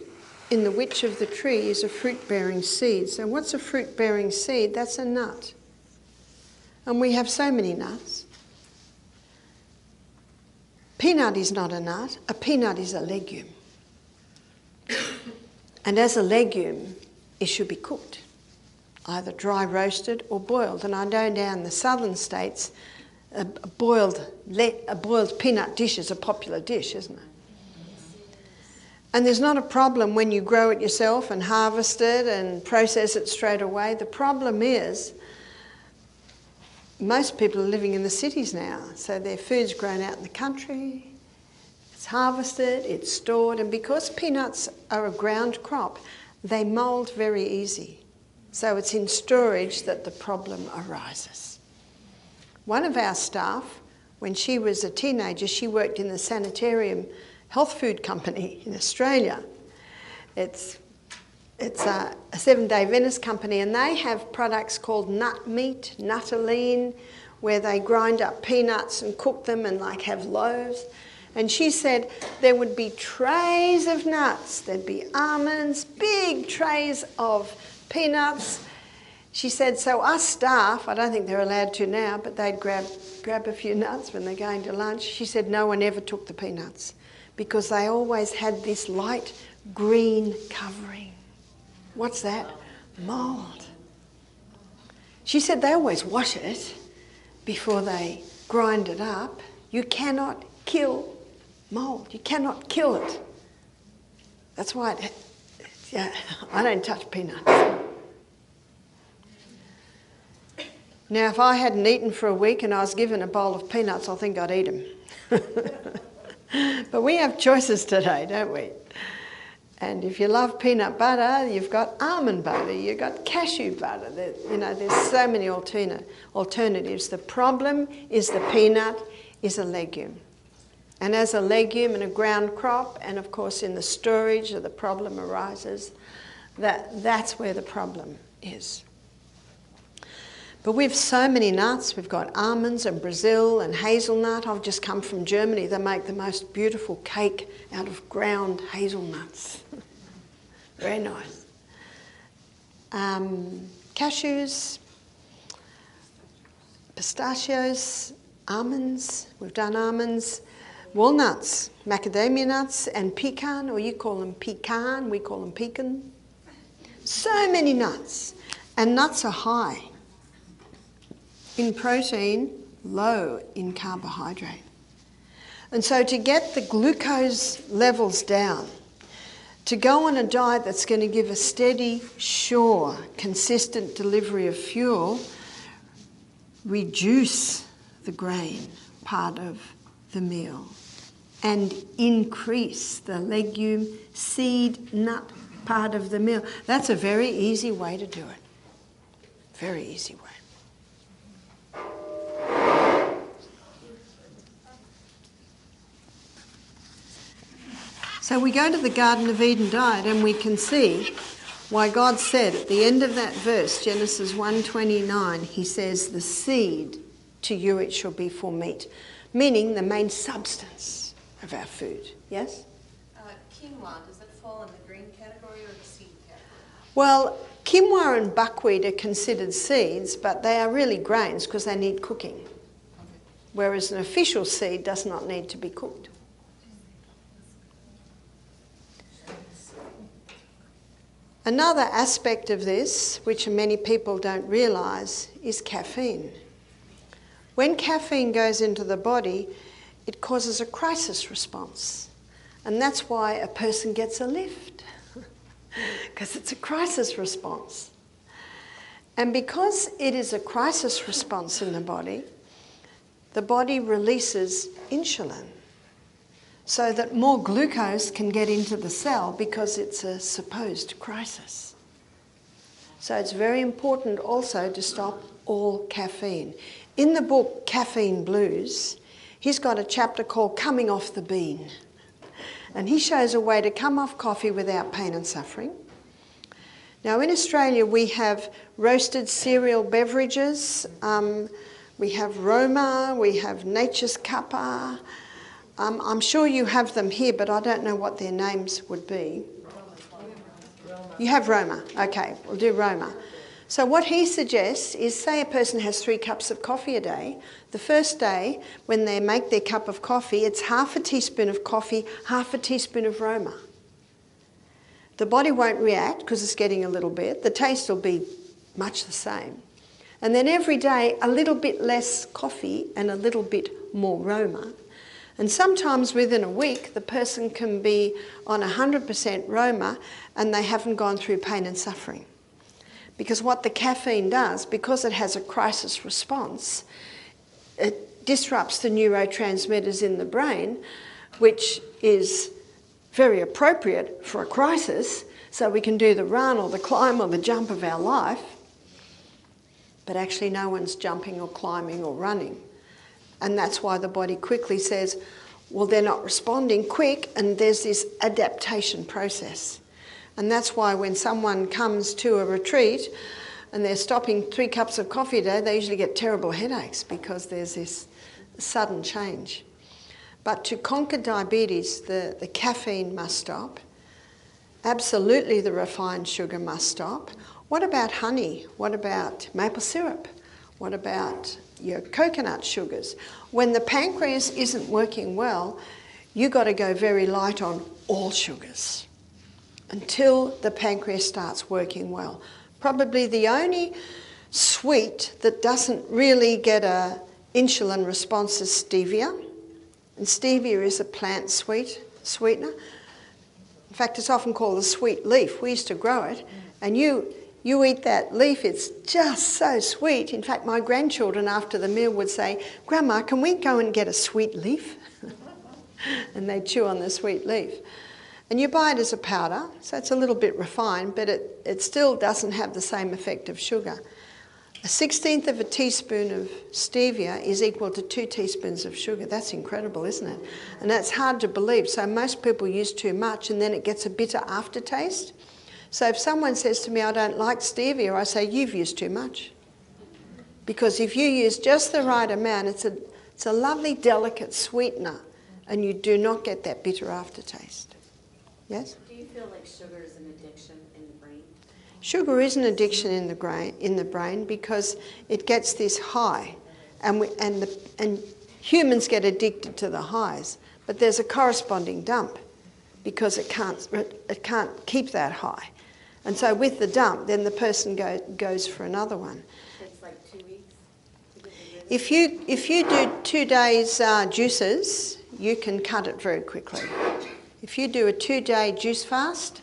in the which of the tree is a fruit-bearing seed. So what's a fruit-bearing seed? That's a nut. And we have so many nuts. Peanut is not a nut. A peanut is a legume. And as a legume, it should be cooked, either dry roasted or boiled. And I know down in the southern states, a boiled peanut dish is a popular dish, isn't it? And there's not a problem when you grow it yourself and harvest it and process it straight away. The problem is most people are living in the cities now, so their food's grown out in the country, it's harvested, it's stored, and because peanuts are a ground crop, they mould very easy. So it's in storage that the problem arises. One of our staff, when she was a teenager, she worked in the Sanitarium health food company in Australia. It's a Seven-Day Venice company, and they have products called nut meat, nuttolene, where they grind up peanuts and cook them and like have loaves. And she said there would be trays of nuts, there'd be almonds, big trays of peanuts. She said, so us staff, I don't think they're allowed to now, but they'd grab a few nuts when they're going to lunch. She said no one ever took the peanuts because they always had this light green covering. What's that? Mould. She said they always wash it before they grind it up. You cannot kill mould. You cannot kill it. That's why I don't touch peanuts. Now, if I hadn't eaten for a week and I was given a bowl of peanuts, I think I'd eat them. But we have choices today, don't we? And if you love peanut butter, you've got almond butter, you've got cashew butter. There's so many alternatives. The problem is the peanut is a legume. And as a legume and a ground crop, and of course in the storage, the problem arises. That's where the problem is. But we've so many nuts. We've got almonds and Brazil and hazelnut. I've just come from Germany. They make the most beautiful cake out of ground hazelnuts. Very nice. Cashews, pistachios, almonds. We've done almonds. Walnuts, macadamia nuts, and pecan, or you call them pecan, we call them pecan. So many nuts. And nuts are high in protein, low in carbohydrate. And so to get the glucose levels down, to go on a diet that's going to give a steady, sure, consistent delivery of fuel, reduce the grain part of the meal and increase the legume, seed, nut part of the meal. That's a very easy way to do it. Very easy way. So we go to the Garden of Eden diet and we can see why God said at the end of that verse, Genesis 1:29, he says, the seed to you it shall be for meat, meaning the main substance of our food. Yes? Quinoa, does it fall in the green category or the seed category? Well, quinoa and buckwheat are considered seeds, but they are really grains because they need cooking. Okay. Whereas an official seed does not need to be cooked. Another aspect of this, which many people don't realise, is caffeine. When caffeine goes into the body, it causes a crisis response. And that's why a person gets a lift, because it's a crisis response. And because it is a crisis response in the body releases insulin so that more glucose can get into the cell because it's a supposed crisis. So it's very important also to stop all caffeine. In the book Caffeine Blues, he's got a chapter called Coming Off the Bean. And he shows a way to come off coffee without pain and suffering. Now in Australia we have roasted cereal beverages, we have Roma, we have Nature's Cuppa. I'm sure you have them here, but I don't know what their names would be. You have Roma, okay, we'll do Roma. So what he suggests is, say a person has 3 cups of coffee a day. The first day, when they make their cup of coffee, it's half a teaspoon of coffee, half a teaspoon of Roma. The body won't react because it's getting a little bit. The taste will be much the same. And then every day, a little bit less coffee and a little bit more Roma. And sometimes within a week, the person can be on 100% Roma and they haven't gone through pain and suffering. Because what the caffeine does, because it has a crisis response, it disrupts the neurotransmitters in the brain, which is very appropriate for a crisis, so we can do the run or the climb or the jump of our life. But actually no one's jumping or climbing or running. And that's why the body quickly says, well, they're not responding quick, and there's this adaptation process. And that's why when someone comes to a retreat and they're stopping 3 cups of coffee a day, they usually get terrible headaches because there's this sudden change. But to conquer diabetes, the caffeine must stop. Absolutely the refined sugar must stop. What about honey? What about maple syrup? What about your coconut sugars? When the pancreas isn't working well, you've got to go very light on all sugars until the pancreas starts working well. Probably the only sweet that doesn't really get an insulin response is stevia. And stevia is a plant sweetener. In fact, it's often called the sweet leaf. We used to grow it. And you eat that leaf, it's just so sweet. In fact, my grandchildren after the meal would say, Grandma, can we go and get a sweet leaf? And they chew on the sweet leaf. And you buy it as a powder, so it's a little bit refined, but it still doesn't have the same effect of sugar. 1/16 of a teaspoon of stevia is equal to 2 teaspoons of sugar. That's incredible, isn't it? And that's hard to believe. So most people use too much and then it gets a bitter aftertaste. So if someone says to me, I don't like stevia, I say, you've used too much. Because if you use just the right amount, it's a lovely, delicate sweetener, and you do not get that bitter aftertaste. Yes? Do you feel like sugar is an addiction in the brain? Sugar is an addiction in the brain because it gets this high, and humans get addicted to the highs, but there's a corresponding dump because it can't keep that high. And so with the dump, then the person goes for another one. It's like 2 weeks to get rid of it? If you do 2 days juices, you can cut it very quickly. If you do a 2-day juice fast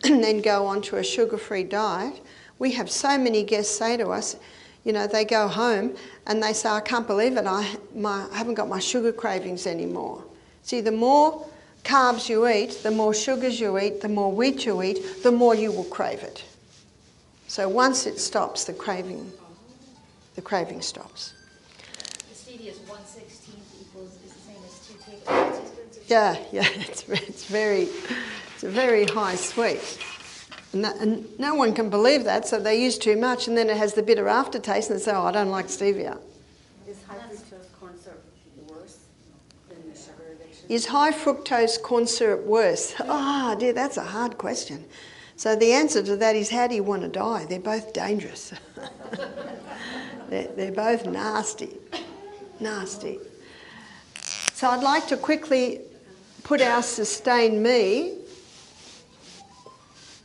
and then go on to a sugar-free diet, we have so many guests say to us, you know, they go home and they say, I can't believe it, I haven't got my sugar cravings anymore. See, the more carbs you eat, the more sugars you eat, the more wheat you eat, the more you will crave it. So once it stops, the craving stops. The stevia is 1/16 equals is the same as 2 tablespoons of Yeah, it's a very high sweet. And no one can believe that, so they use too much and then it has the bitter aftertaste and they say, oh, I don't like stevia. Is high fructose corn syrup worse than the sugar addiction? Is high fructose corn syrup worse? Oh dear, that's a hard question. So the answer to that is, how do you want to die? They're both dangerous. They're both nasty. So I'd like to quickly put our Sustain Me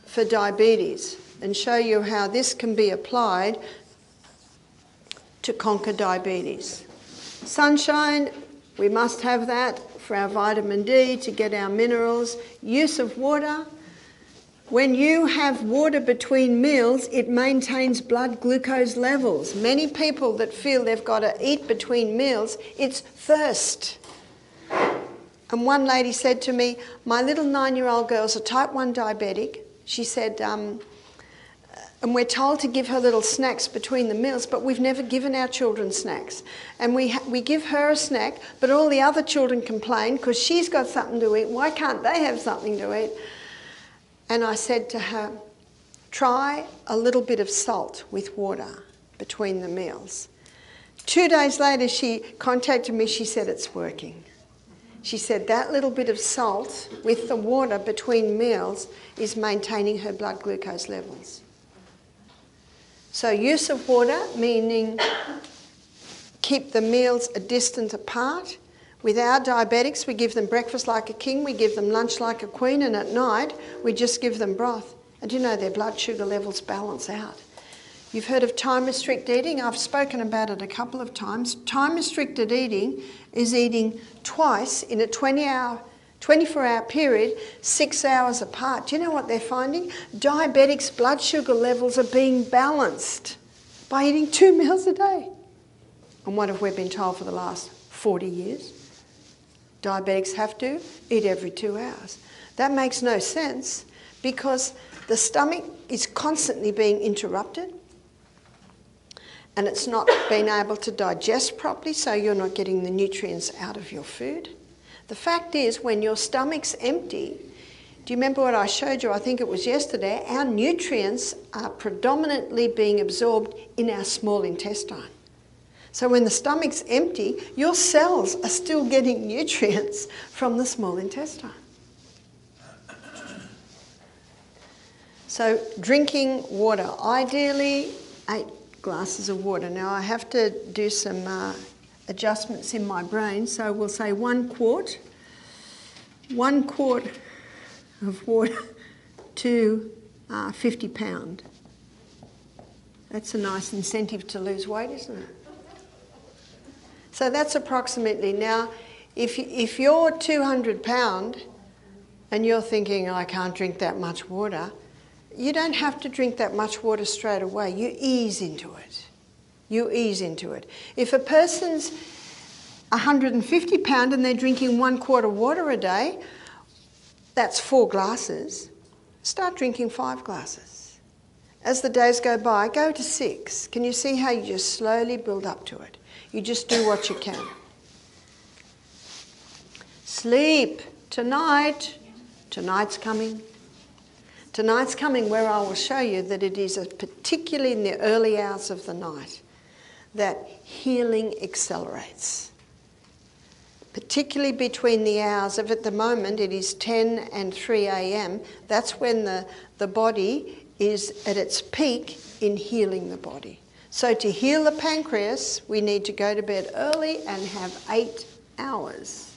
for diabetes and show you how this can be applied to conquer diabetes. Sunshine, we must have that for our vitamin D, to get our minerals. Use of water. When you have water between meals, it maintains blood glucose levels. Many people that feel they've got to eat between meals, it's thirst. And one lady said to me, my little 9-year-old girl's a type 1 diabetic. She said, and we're told to give her little snacks between the meals, but we've never given our children snacks. And we give her a snack, but all the other children complain because she's got something to eat. Why can't they have something to eat? And I said to her, try a little bit of salt with water between the meals. 2 days later, she contacted me. She said, it's working. She said that little bit of salt with the water between meals is maintaining her blood glucose levels. So use of water, meaning keep the meals a distance apart. With our diabetics, we give them breakfast like a king, we give them lunch like a queen, and at night we just give them broth. And you know their blood sugar levels balance out. You've heard of time-restricted eating. I've spoken about it a couple of times. Time-restricted eating is eating twice in a 24-hour period, 6 hours apart. Do you know what they're finding? Diabetics' blood sugar levels are being balanced by eating 2 meals a day. And what have we been told for the last 40 years? Diabetics have to eat every 2 hours. That makes no sense because the stomach is constantly being interrupted and it's not being able to digest properly, so you're not getting the nutrients out of your food. The fact is, when your stomach's empty, do you remember what I showed you? I think it was yesterday. Our nutrients are predominantly being absorbed in our small intestine. So when the stomach's empty, your cells are still getting nutrients from the small intestine. So drinking water, ideally 8 glasses of water. Now I have to do some adjustments in my brain, so we'll say 1 quart of water to 50 pound. That's a nice incentive to lose weight, isn't it? So that's approximately, now if you're 200 pound and you're thinking, I can't drink that much water, you don't have to drink that much water straight away. You ease into it. You ease into it. If a person's 150 pound and they're drinking 1 quart of water a day, that's 4 glasses. Start drinking 5 glasses. As the days go by, go to 6. Can you see how you just slowly build up to it? You just do what you can. Sleep. Tonight. Tonight's coming. Tonight's coming where I will show you that it is particularly in the early hours of the night that healing accelerates. Particularly between the hours of, at the moment, it is 10 and 3 a.m. That's when the body is at its peak in healing the body. So to heal the pancreas, we need to go to bed early and have 8 hours.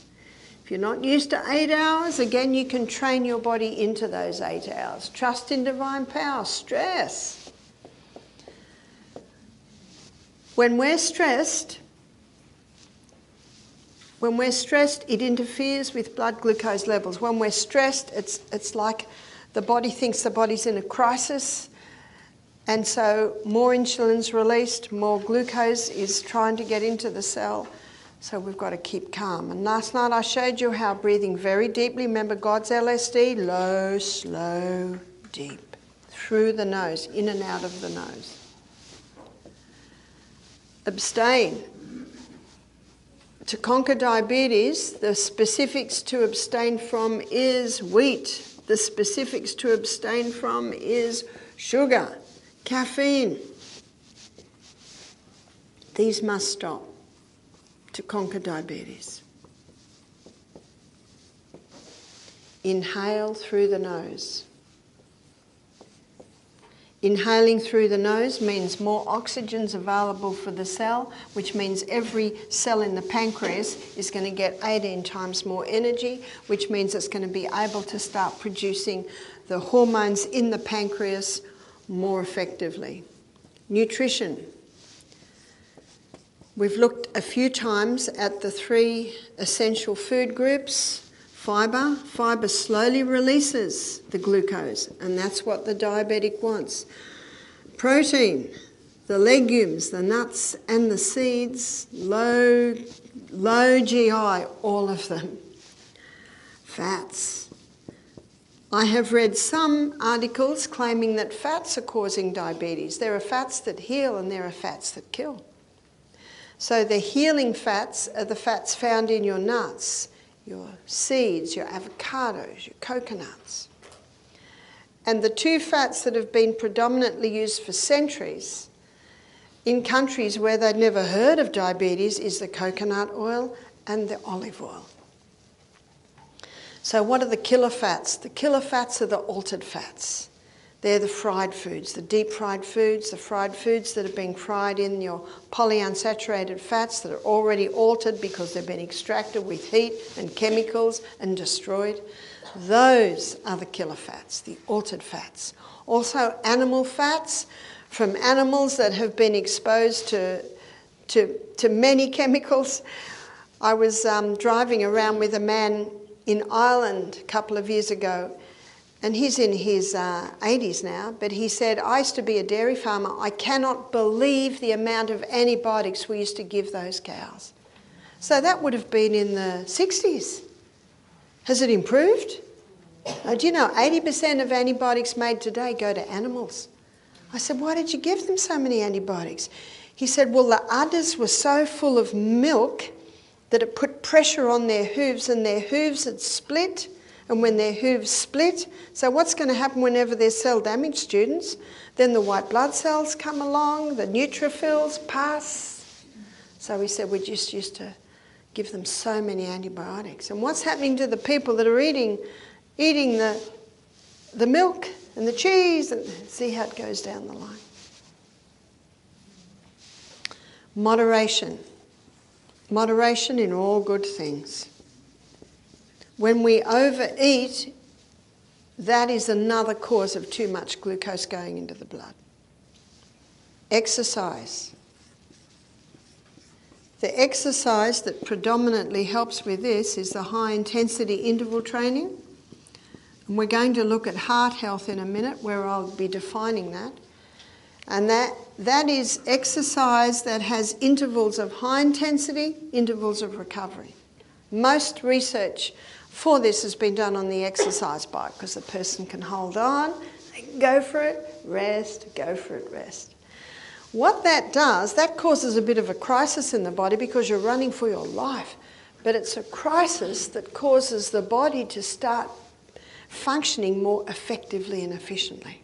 If you're not used to 8 hours, again, you can train your body into those 8 hours. Trust in divine power. Stress. When we're stressed, it interferes with blood glucose levels. When we're stressed, it's like the body thinks the body's in a crisis. And so more insulin's released, more glucose is trying to get into the cell. So we've got to keep calm. And last night I showed you how breathing very deeply, remember God's LSD, low, slow, deep, through the nose, in and out of the nose. Abstain. To conquer diabetes, the specifics to abstain from is wheat. The specifics to abstain from is sugar. Caffeine. These must stop to conquer diabetes. Inhale through the nose. Inhaling through the nose means more oxygen's available for the cell, which means every cell in the pancreas is going to get 18 times more energy, which means it's going to be able to start producing the hormones in the pancreas more effectively. Nutrition. We've looked a few times at the 3 essential food groups. Fibre. Fibre slowly releases the glucose, and that's what the diabetic wants. Protein. The legumes, the nuts and the seeds, low GI, all of them. Fats. I have read some articles claiming that fats are causing diabetes. There are fats that heal and there are fats that kill. So the healing fats are the fats found in your nuts, your seeds, your avocados, your coconuts. And the 2 fats that have been predominantly used for centuries in countries where they'd never heard of diabetes is the coconut oil and the olive oil. So what are the killer fats? The killer fats are the altered fats. They're the fried foods, the deep fried foods, the fried foods that have been fried in your polyunsaturated fats that are already altered because they've been extracted with heat and chemicals and destroyed. Those are the killer fats, the altered fats. Also animal fats from animals that have been exposed to many chemicals. I was driving around with a man in Ireland a couple of years ago, and he's in his 80s now, but he said, I used to be a dairy farmer. I cannot believe the amount of antibiotics we used to give those cows. So that would have been in the 60s. Has it improved? Do you know 80% of antibiotics made today go to animals? I said, why did you give them so many antibiotics? He said, well, the udders were so full of milk that it put pressure on their hooves and their hooves had split. And when their hooves split, so what's going to happen whenever there's cell damage, students? Then the white blood cells come along, the neutrophils pass. So he said, we just used to give them so many antibiotics. And what's happening to the people that are eating the milk and the cheese? And see how it goes down the line. Moderation. Moderation in all good things. When we overeat, that is another cause of too much glucose going into the blood. Exercise. The exercise that predominantly helps with this is the high-intensity interval training. And we're going to look at heart health in a minute, where I'll be defining that. And that is exercise that has intervals of high intensity, intervals of recovery. Most research for this has been done on the exercise bike because the person can hold on, go for it, rest, go for it, rest. What that does, that causes a bit of a crisis in the body because you're running for your life. But it's a crisis that causes the body to start functioning more effectively and efficiently.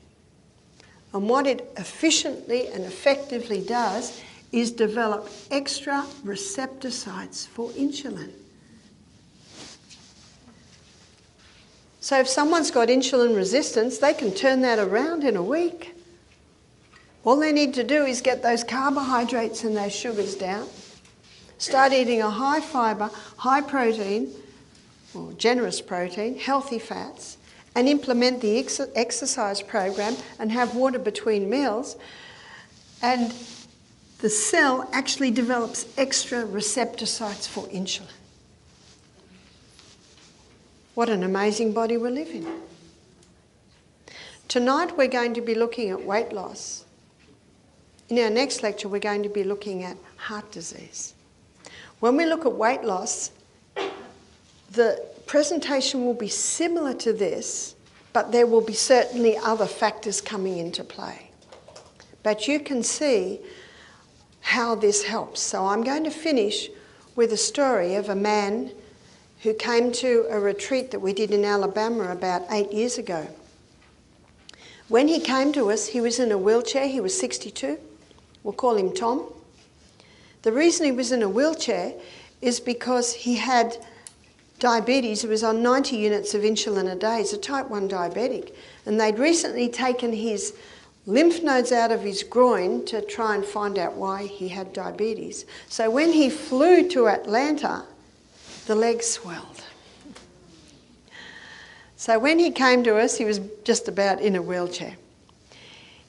And what it efficiently and effectively does is develop extra receptor sites for insulin. So if someone's got insulin resistance, they can turn that around in a week. All they need to do is get those carbohydrates and those sugars down, start eating a high fibre, high protein, or generous protein, healthy fats, and implement the exercise program and have water between meals, and the cell actually develops extra receptor sites for insulin. What an amazing body we live in. Tonight we're going to be looking at weight loss. In our next lecture we're going to be looking at heart disease. When we look at weight loss, the presentation will be similar to this, but there will be certainly other factors coming into play. But you can see how this helps. So I'm going to finish with a story of a man who came to a retreat that we did in Alabama about 8 years ago. When he came to us, he was in a wheelchair. He was 62. We'll call him Tom. The reason he was in a wheelchair is because he had diabetes. He was on 90 units of insulin a day. He's a type 1 diabetic. And they'd recently taken his lymph nodes out of his groin to try and find out why he had diabetes. So when he flew to Atlanta, the legs swelled. So when he came to us, he was just about in a wheelchair.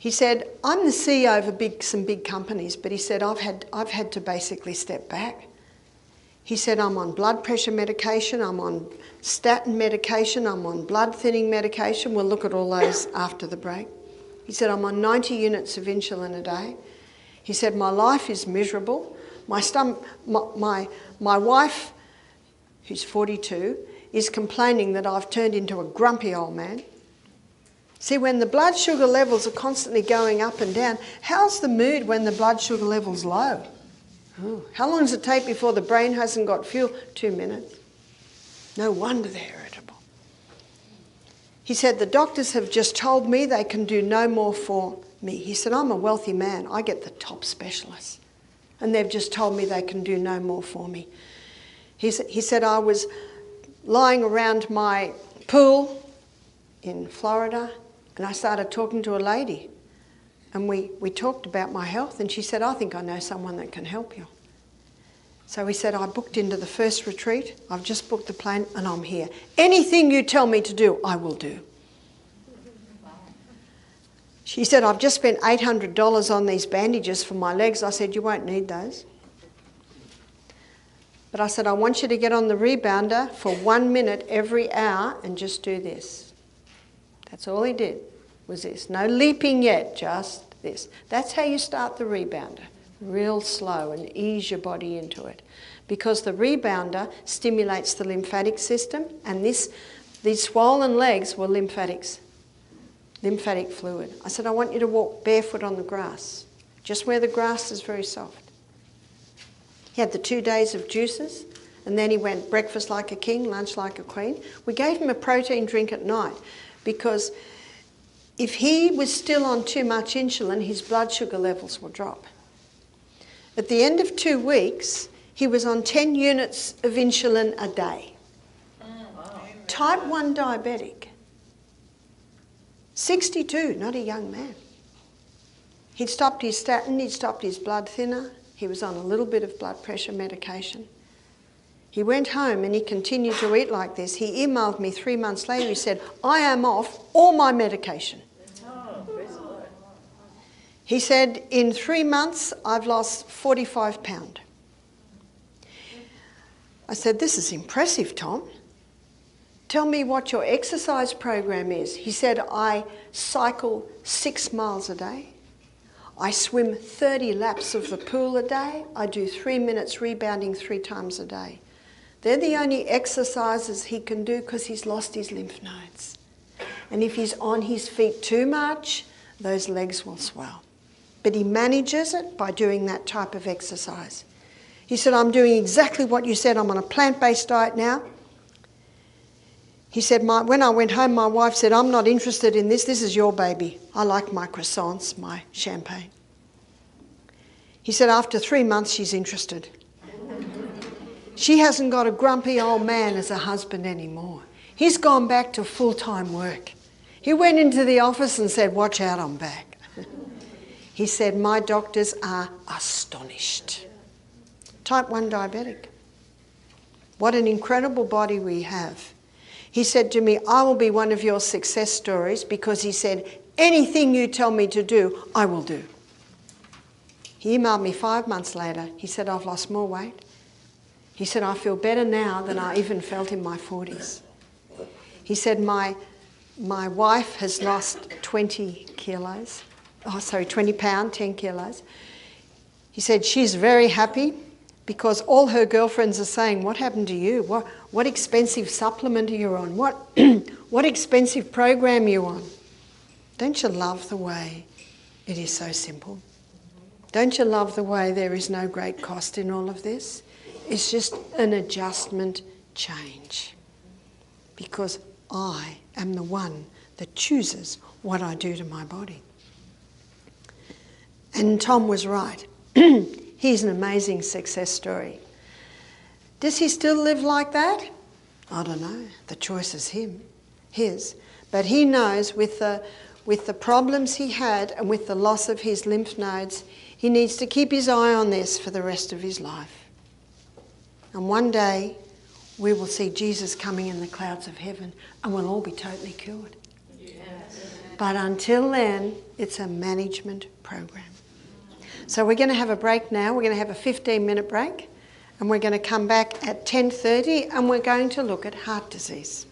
He said, I'm the CEO of some big companies, but he said, I've had to basically step back. He said, I'm on blood pressure medication, I'm on statin medication, I'm on blood thinning medication. We'll look at all those after the break. He said, I'm on 90 units of insulin a day. He said, my life is miserable. My wife, who's 42, is complaining that I've turned into a grumpy old man. See, when the blood sugar levels are constantly going up and down, how's the mood when the blood sugar level's low? Ooh, how long does it take before the brain hasn't got fuel? 2 minutes. No wonder they're irritable. He said, the doctors have just told me they can do no more for me. He said, I'm a wealthy man. I get the top specialists. And they've just told me they can do no more for me. He said, I was lying around my pool in Florida, and I started talking to a lady. And we talked about my health, and she said, I think I know someone that can help you. So he said, I booked into the first retreat. I've just booked the plane, and I'm here. Anything you tell me to do, I will do. She said, I've just spent $800 on these bandages for my legs. I said, you won't need those. But I said, I want you to get on the rebounder for 1 minute every hour and just do this. That's all he did, was this. No leaping yet, just this. That's how you start the rebounder. Real slow and ease your body into it. Because the rebounder stimulates the lymphatic system, and these swollen legs were lymphatic fluid. I said, I want you to walk barefoot on the grass, just where the grass is very soft. He had the 2 days of juices, and then he went breakfast like a king, lunch like a queen. We gave him a protein drink at night, because if he was still on too much insulin, his blood sugar levels will drop. At the end of 2 weeks, he was on 10 units of insulin a day. Type 1 diabetic. 62, not a young man. He'd stopped his statin, he'd stopped his blood thinner, he was on a little bit of blood pressure medication. He went home and he continued to eat like this. He emailed me 3 months later, he said, I am off all my medication. He said, in 3 months, I've lost 45 pounds. I said, this is impressive, Tom. Tell me what your exercise program is. He said, I cycle 6 miles a day. I swim 30 laps of the pool a day. I do 3 minutes rebounding 3 times a day. They're the only exercises he can do because he's lost his lymph nodes. And if he's on his feet too much, those legs will swell. But he manages it by doing that type of exercise. He said, I'm doing exactly what you said. I'm on a plant-based diet now. He said, when I went home, my wife said, I'm not interested in this. This is your baby. I like my croissants, my champagne. He said, after 3 months, she's interested. She hasn't got a grumpy old man as a husband anymore. He's gone back to full-time work. He went into the office and said, watch out, I'm back. He said, my doctors are astonished. Type 1 diabetic. What an incredible body we have. He said to me, I will be one of your success stories, because he said, anything you tell me to do, I will do. He emailed me 5 months later. He said, I've lost more weight. He said, I feel better now than I even felt in my 40s. He said, my wife has lost 20 kilos. 20 pounds, 10 kilos. He said, she's very happy because all her girlfriends are saying, what happened to you? What expensive supplement are you on? What expensive program are you on? Don't you love the way it is so simple? Don't you love the way there is no great cost in all of this? It's just an adjustment change. Because I am the one that chooses what I do to my body. And Tom was right. He's an amazing success story. Does he still live like that? I don't know. The choice is his. But he knows with the problems he had and with the loss of his lymph nodes, he needs to keep his eye on this for the rest of his life. And one day, we will see Jesus coming in the clouds of heaven and we'll all be totally cured. Yes. But until then, it's a management program. So we're going to have a break now. We're going to have a 15-minute break, and we're going to come back at 10:30, and we're going to look at heart disease.